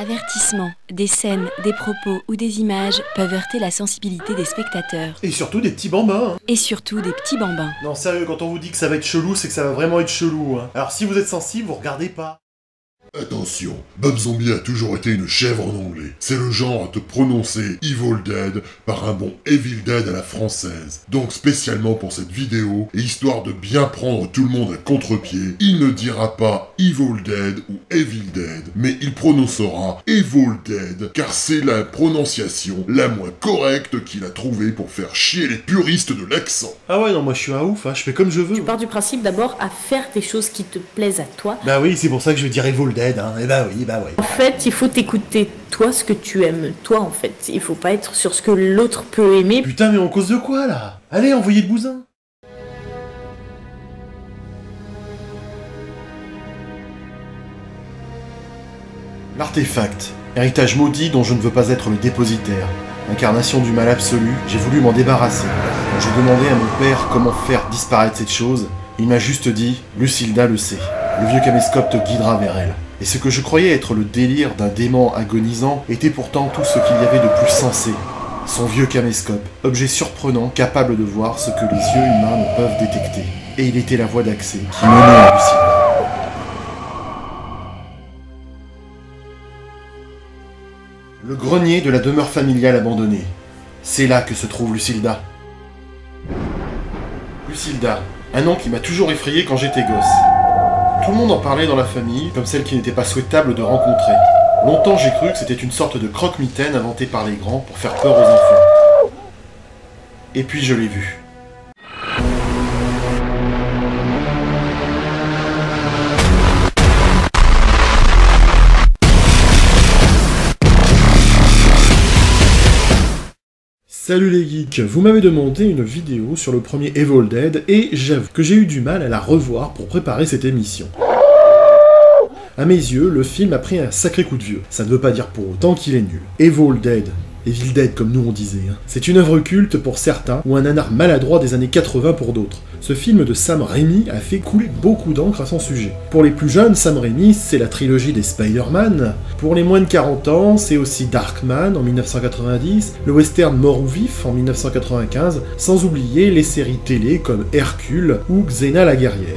Avertissement. Des scènes, des propos ou des images peuvent heurter la sensibilité des spectateurs. Et surtout des petits bambins. Et surtout des petits bambins. Non sérieux, quand on vous dit que ça va être chelou, c'est que ça va vraiment être chelou. Alors si vous êtes sensible, vous regardez pas. Attention, Bob Zombie a toujours été une chèvre en anglais. C'est le genre à te prononcer Evil Dead par un bon Evil Dead à la française. Donc spécialement pour cette vidéo, et histoire de bien prendre tout le monde à contre-pied, il ne dira pas Evil Dead ou Evil Dead, mais il prononcera Evil Dead, car c'est la prononciation la moins correcte qu'il a trouvée pour faire chier les puristes de l'accent. Ah ouais, non, moi je suis un ouf, je fais comme je veux. Tu pars du principe d'abord à faire des choses qui te plaisent à toi. Bah oui, c'est pour ça que je vais dire Evil Dead. Et bah oui. En fait, il faut t'écouter toi, ce que tu aimes, toi en fait. Il faut pas être sur ce que l'autre peut aimer. Putain, mais en cause de quoi là? Allez, envoyez le bousin. L'artefact, héritage maudit dont je ne veux pas être le dépositaire. Incarnation du mal absolu, j'ai voulu m'en débarrasser. Quand j'ai demandé à mon père comment faire disparaître cette chose, il m'a juste dit « Lucilda le sait. Le vieux caméscope te guidera vers elle. » Et ce que je croyais être le délire d'un démon agonisant était pourtant tout ce qu'il y avait de plus sensé. Son vieux caméscope, objet surprenant capable de voir ce que les yeux humains ne peuvent détecter. Et il était la voie d'accès qui menait à Lucilda. Le grenier de la demeure familiale abandonnée. C'est là que se trouve Lucilda. Lucilda, un nom qui m'a toujours effrayé quand j'étais gosse. Tout le monde en parlait dans la famille, comme celle qui n'était pas souhaitable de rencontrer. Longtemps j'ai cru que c'était une sorte de croque-mitaine inventée par les grands pour faire peur aux enfants. Et puis je l'ai vue. Salut les geeks, vous m'avez demandé une vidéo sur le premier Evil Dead et j'avoue que j'ai eu du mal à la revoir pour préparer cette émission. À mes yeux, le film a pris un sacré coup de vieux. Ça ne veut pas dire pour autant qu'il est nul. Evil Dead comme nous on disait. C'est une œuvre culte pour certains ou un nanar maladroit des années 80 pour d'autres. Ce film de Sam Raimi a fait couler beaucoup d'encre à son sujet. Pour les plus jeunes, Sam Raimi, c'est la trilogie des Spider-Man. Pour les moins de 40 ans, c'est aussi Darkman en 1990, le western Mort ou Vif en 1995, sans oublier les séries télé comme Hercule ou Xena la guerrière.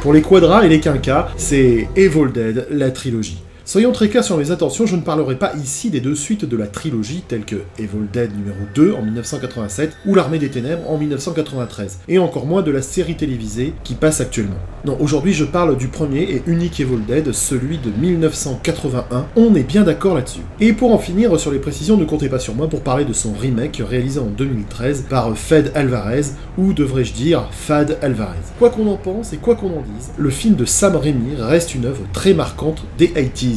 Pour les quadras et les quinquas, c'est Evil Dead, la trilogie. Soyons très clairs sur mes intentions, je ne parlerai pas ici des deux suites de la trilogie telles que Evil Dead numéro 2 en 1987 ou L'Armée des Ténèbres en 1993, et encore moins de la série télévisée qui passe actuellement. Non, aujourd'hui je parle du premier et unique Evil Dead, celui de 1981, on est bien d'accord là-dessus. Et pour en finir sur les précisions, ne comptez pas sur moi pour parler de son remake réalisé en 2013 par Fede Alvarez, ou devrais-je dire Fad Alvarez. Quoi qu'on en pense et quoi qu'on en dise, le film de Sam Raimi reste une œuvre très marquante des 80s.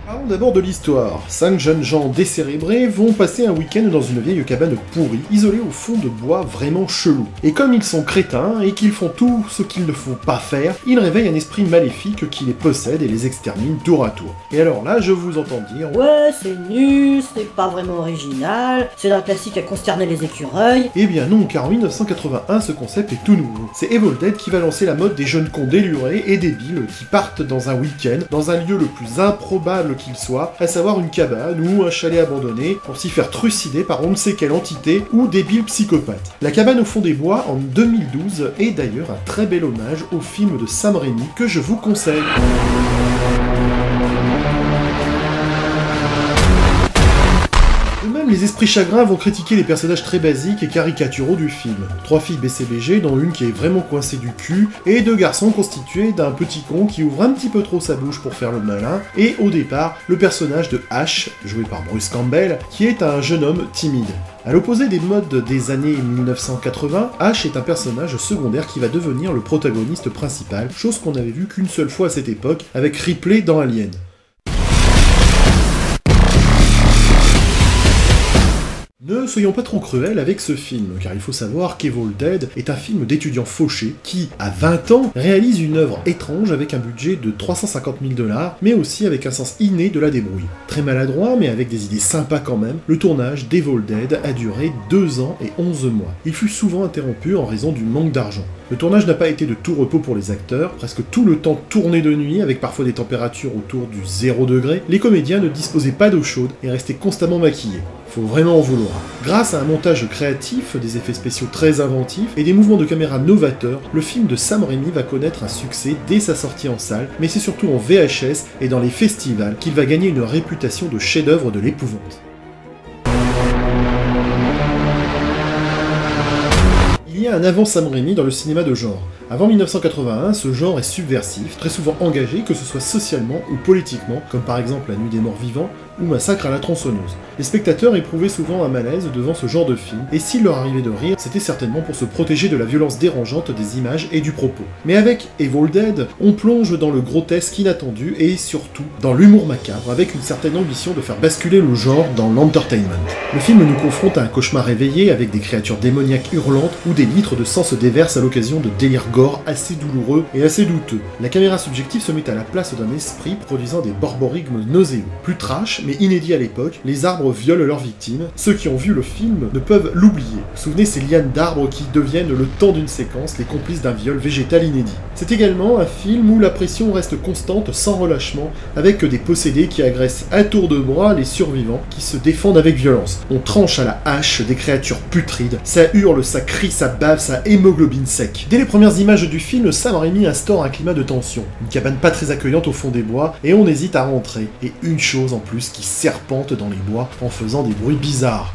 Parlons d'abord de l'histoire. 5 jeunes gens décérébrés vont passer un week-end dans une vieille cabane pourrie, isolée au fond de bois vraiment chelou. Et comme ils sont crétins et qu'ils font tout ce qu'il ne faut pas faire, ils réveillent un esprit maléfique qui les possède et les extermine tour à tour. Et alors là, je vous entends dire « Ouais, c'est nul, c'est pas vraiment original, c'est un classique à consterner les écureuils. » Eh bien non, car en 1981, ce concept est tout nouveau. C'est Evil Dead qui va lancer la mode des jeunes cons délurés et débiles qui partent dans un week-end, dans un lieu le plus improbable qu'il soit, à savoir une cabane ou un chalet abandonné, pour s'y faire trucider par on ne sait quelle entité ou débile psychopathe. La cabane au fond des bois en 2012 est d'ailleurs un très bel hommage au film de Sam Raimi que je vous conseille. Les esprits chagrins vont critiquer les personnages très basiques et caricaturaux du film. 3 filles BCBG, dont une qui est vraiment coincée du cul, et 2 garçons constitués d'un petit con qui ouvre un petit peu trop sa bouche pour faire le malin, et au départ, le personnage de Ash, joué par Bruce Campbell, qui est un jeune homme timide. À l'opposé des modes des années 1980, Ash est un personnage secondaire qui va devenir le protagoniste principal, chose qu'on n'avait vu qu'une seule fois à cette époque, avec Ripley dans Alien. Ne soyons pas trop cruels avec ce film, car il faut savoir qu'Evil Dead est un film d'étudiants fauchés qui, à 20 ans, réalise une œuvre étrange avec un budget de 350 000 $, mais aussi avec un sens inné de la débrouille. Très maladroit, mais avec des idées sympas quand même, le tournage d'Evil Dead a duré 2 ans et 11 mois. Il fut souvent interrompu en raison du manque d'argent. Le tournage n'a pas été de tout repos pour les acteurs, presque tout le temps tourné de nuit, avec parfois des températures autour du 0 degré. Les comédiens ne disposaient pas d'eau chaude et restaient constamment maquillés. Faut vraiment en vouloir. Grâce à un montage créatif, des effets spéciaux très inventifs et des mouvements de caméra novateurs, le film de Sam Raimi va connaître un succès dès sa sortie en salle, mais c'est surtout en VHS et dans les festivals qu'il va gagner une réputation de chef-d'œuvre de l'épouvante. Il y a un avant Sam Raimi dans le cinéma de genre. Avant 1981, ce genre est subversif, très souvent engagé, que ce soit socialement ou politiquement, comme par exemple La Nuit des Morts Vivants ou Massacre à la tronçonneuse. Les spectateurs éprouvaient souvent un malaise devant ce genre de film, et s'il leur arrivait de rire, c'était certainement pour se protéger de la violence dérangeante des images et du propos. Mais avec Evil Dead, on plonge dans le grotesque inattendu et surtout dans l'humour macabre, avec une certaine ambition de faire basculer le genre dans l'entertainment. Le film nous confronte à un cauchemar réveillé avec des créatures démoniaques hurlantes où des litres de sang se déversent à l'occasion de délires gore assez douloureux et assez douteux. La caméra subjective se met à la place d'un esprit produisant des borborigmes nauséeux. Plus trash, mais inédit à l'époque, les arbres violent leurs victimes. Ceux qui ont vu le film ne peuvent l'oublier. Souvenez ces lianes d'arbres qui deviennent le temps d'une séquence les complices d'un viol végétal inédit. C'est également un film où la pression reste constante sans relâchement, avec des possédés qui agressent à tour de bras les survivants qui se défendent avec violence. On tranche à la hache des créatures putrides, ça hurle, ça crie, ça bave, ça hémoglobine sec. Dès les premières images du film, Sam Raimi instaure un climat de tension. Une cabane pas très accueillante au fond des bois, et on hésite à rentrer. Et une chose en plus qui serpente dans les bois en faisant des bruits bizarres.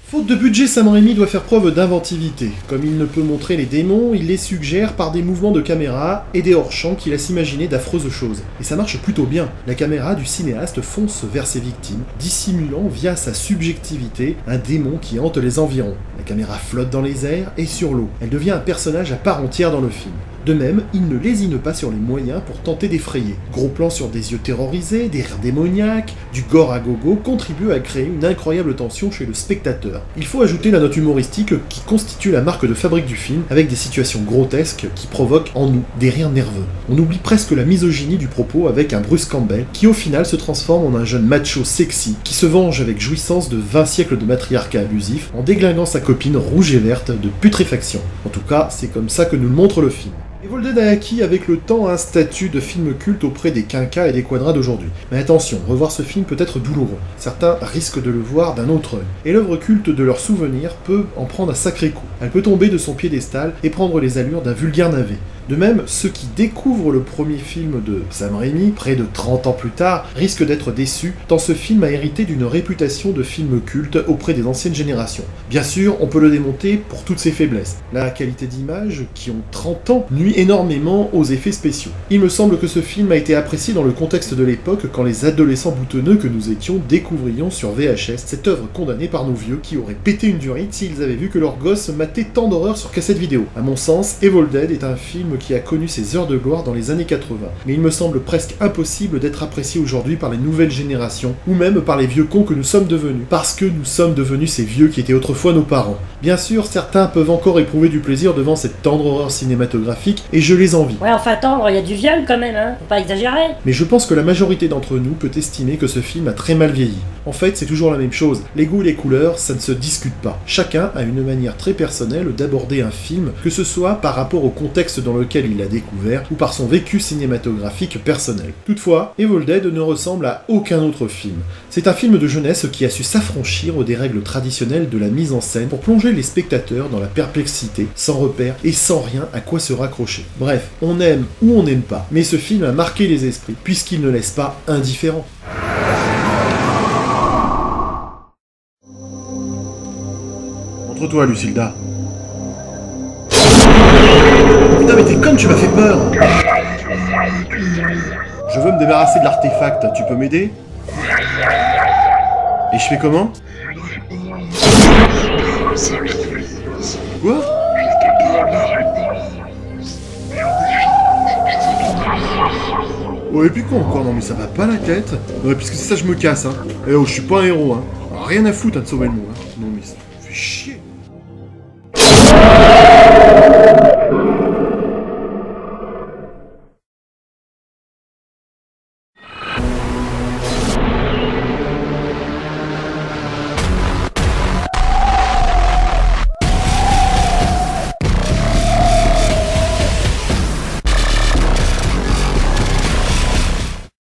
Faute de budget, Sam Raimi doit faire preuve d'inventivité. Comme il ne peut montrer les démons, il les suggère par des mouvements de caméra et des hors-champs qui laissent imaginer d'affreuses choses. Et ça marche plutôt bien. La caméra du cinéaste fonce vers ses victimes, dissimulant via sa subjectivité un démon qui hante les environs. La caméra flotte dans les airs et sur l'eau. Elle devient un personnage à part entière dans le film. De même, il ne lésine pas sur les moyens pour tenter d'effrayer. Gros plans sur des yeux terrorisés, des rires démoniaques, du gore à gogo contribuent à créer une incroyable tension chez le spectateur. Il faut ajouter la note humoristique qui constitue la marque de fabrique du film, avec des situations grotesques qui provoquent en nous des rires nerveux. On oublie presque la misogynie du propos avec un Bruce Campbell qui au final se transforme en un jeune macho sexy qui se venge avec jouissance de 20 siècles de matriarcat abusif en déglinguant sa copine rouge et verte de putréfaction. En tout cas, c'est comme ça que nous le montre le film. Evil Dead a acquis avec le temps un statut de film culte auprès des quinquas et des quadras d'aujourd'hui. Mais attention, revoir ce film peut être douloureux. Certains risquent de le voir d'un autre œil. Et l'œuvre culte de leurs souvenirs peut en prendre un sacré coup. Elle peut tomber de son piédestal et prendre les allures d'un vulgaire navet. De même, ceux qui découvrent le premier film de Sam Raimi, près de 30 ans plus tard, risquent d'être déçus, tant ce film a hérité d'une réputation de film culte auprès des anciennes générations. Bien sûr, on peut le démonter pour toutes ses faiblesses. La qualité d'image, qui ont 30 ans, nuit énormément aux effets spéciaux. Il me semble que ce film a été apprécié dans le contexte de l'époque quand les adolescents boutonneux que nous étions découvrions sur VHS cette œuvre condamnée par nos vieux qui auraient pété une durite s'ils avaient vu que leurs gosses mataient tant d'horreur sur cassette vidéo. À mon sens, Evil Dead est un film qui a connu ses heures de gloire dans les années 80, mais il me semble presque impossible d'être apprécié aujourd'hui par les nouvelles générations, ou même par les vieux cons que nous sommes devenus, parce que nous sommes devenus ces vieux qui étaient autrefois nos parents. Bien sûr, certains peuvent encore éprouver du plaisir devant cette tendre horreur cinématographique, et je les envie. Ouais, enfin tendre, il y a du viol quand même, hein, faut pas exagérer. Mais je pense que la majorité d'entre nous peut estimer que ce film a très mal vieilli. En fait, c'est toujours la même chose, les goûts et les couleurs, ça ne se discute pas. Chacun a une manière très personnelle d'aborder un film, que ce soit par rapport au contexte dans lequel il l'a découvert, ou par son vécu cinématographique personnel. Toutefois, Evil Dead ne ressemble à aucun autre film. C'est un film de jeunesse qui a su s'affranchir des règles traditionnelles de la mise en scène pour plonger les spectateurs dans la perplexité, sans repère et sans rien à quoi se raccrocher. Bref, on aime ou on n'aime pas, mais ce film a marqué les esprits, puisqu'il ne laisse pas indifférent. Montre-toi, Lucilda. Putain, mais t'es conne, tu m'as fait peur. Je veux me débarrasser de l'artefact, tu peux m'aider? Et je fais comment? Quoi? Oh, et puis quoi encore? Non mais ça va pas la tête. Ouais, puisque c'est ça, je me casse, hein. Eh oh, je suis pas un héros, hein. Rien à foutre, hein, de sauver le monde, hein. Non mais ça fait chier.